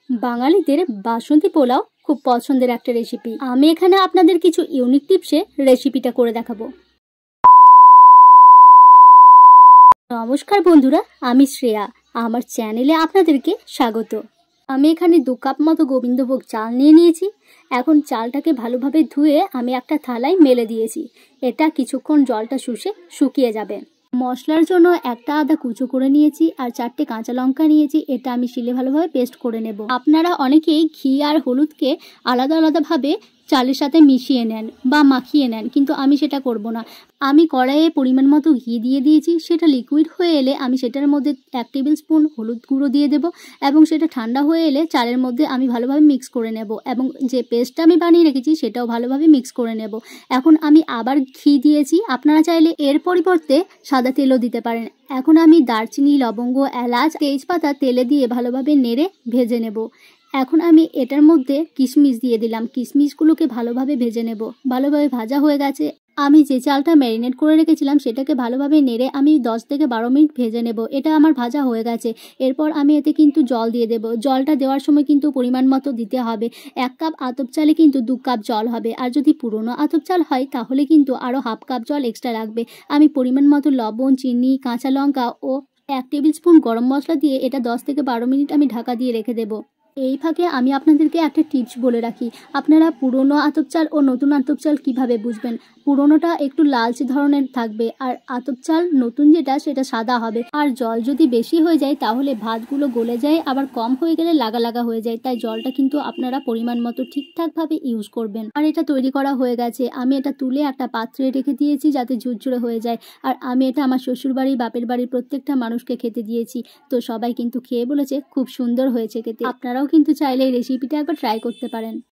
বাঙালিদের বাসন্তী পোলাও খুব পছন্দের একটা রেসিপি। আমি এখানে আপনাদের কিছু ইউনিক টিপসে রেসিপিটা করে দেখাবো। নমস্কার বন্ধুরা, আমি শ্রেয়া, আমার চ্যানেলে আপনাদেরকে স্বাগত। আমি এখানে 2 কাপ মতো গোবিন্দভোগ চাল নিয়ে নিয়েছি। এখন চালটাকে ভালোভাবে ধুয়ে আমি একটা থালায় মেলে দিয়েছি। এটা কিছুক্ষণ জলটা শুকিয়ে যাবে। মশলার জন্য একটা আদা কুচো করে নিয়েছি আর 4টে কাঁচা লঙ্কা নিয়েছি। এটা আমি শিলে ভালোভাবে পেস্ট করে নেব। আপনারা অনেকেই ঘি আর হলুদকে আলাদা আলাদাভাবে চালের সাথে মিশিয়ে নেন বা মাখিয়ে নেন, কিন্তু আমি সেটা করব না। আমি কড়াইয়ে পরিমাণ মতো ঘি দিয়ে দিয়েছি। সেটা লিকুইড হয়ে এলে আমি সেটার মধ্যে 1 টেবিল স্পুন হলুদ গুঁড়ো দিয়ে দেব এবং সেটা ঠান্ডা হয়ে এলে চালের মধ্যে আমি ভালোভাবে মিক্স করে নেব এবং যে পেস্টটা আমি বানিয়ে রেখেছি সেটাও ভালোভাবে মিক্স করে নেব। এখন আমি আবার ঘি দিয়েছি, আপনারা চাইলে এর পরিবর্তে সাদা তেলও দিতে পারেন। এখন আমি দারচিনি, লবঙ্গ, এলাচ, তেজপাতা তেলে দিয়ে ভালোভাবে নেড়ে ভেজে নেব। এখন আমি এটার মধ্যে কিশমিশ দিয়ে দিলাম। কিশমিশগুলোকে ভালোভাবে ভেজে নেব। ভালোভাবে ভাজা হয়ে গেছে। আমি যে চালটা ম্যারিনেট করে রেখেছিলাম সেটাকে ভালোভাবে নেড়ে আমি 10 থেকে 12 মিনিট ভেজে নেব। এটা আমার ভাজা হয়ে গেছে। এরপর আমি এতে কিন্তু জল দিয়ে দেব। জলটা দেওয়ার সময় কিন্তু পরিমাণ মতো দিতে হবে। 1 কাপ আতপ চালে কিন্তু 2 কাপ জল হবে, আর যদি পুরনো আতপ চাল হয় তাহলে কিন্তু আরও হাফ কাপ জল এক্সট্রা লাগবে। আমি পরিমাণ মতো লবণ, চিনি, কাঁচা লঙ্কা ও 1 টেবিল স্পুন গরম মশলা দিয়ে এটা 10 থেকে 12 মিনিট আমি ঢাকা দিয়ে রেখে দেব। এই ফাঁকে আমি আপনাদেরকে একটা টিপস বলে রাখি। আপনারা পুরনো আতপ চাল ও নতুন আতপ চাল কীভাবে বুঝবেন? পুরনোটা একটু লালচে ধরনের থাকবে আর আতপ চাল নতুন যেটা সেটা সাদা হবে। আর জল যদি বেশি হয়ে যায় তাহলে ভাতগুলো গলে যায়, আবার কম হয়ে গেলে লাগা লাগা হয়ে যায়। তাই জলটা কিন্তু আপনারা পরিমাণ মতো ঠিকঠাকভাবে ইউজ করবেন। আর এটা তৈরি করা হয়ে গেছে। আমি এটা তুলে একটা পাত্রে রেখে দিয়েছি যাতে ঝুরঝুরে হয়ে যায়। আর আমি এটা আমার শ্বশুরবাড়ি, বাপের বাড়ির প্রত্যেকটা মানুষকে খেতে দিয়েছি। তো সবাই কিন্তু খেয়ে বলেছে খুব সুন্দর হয়েছে খেতে। আপনারাও কিন্তু চাইলে এই রেসিপিটা একবার ট্রাই করতে পারেন।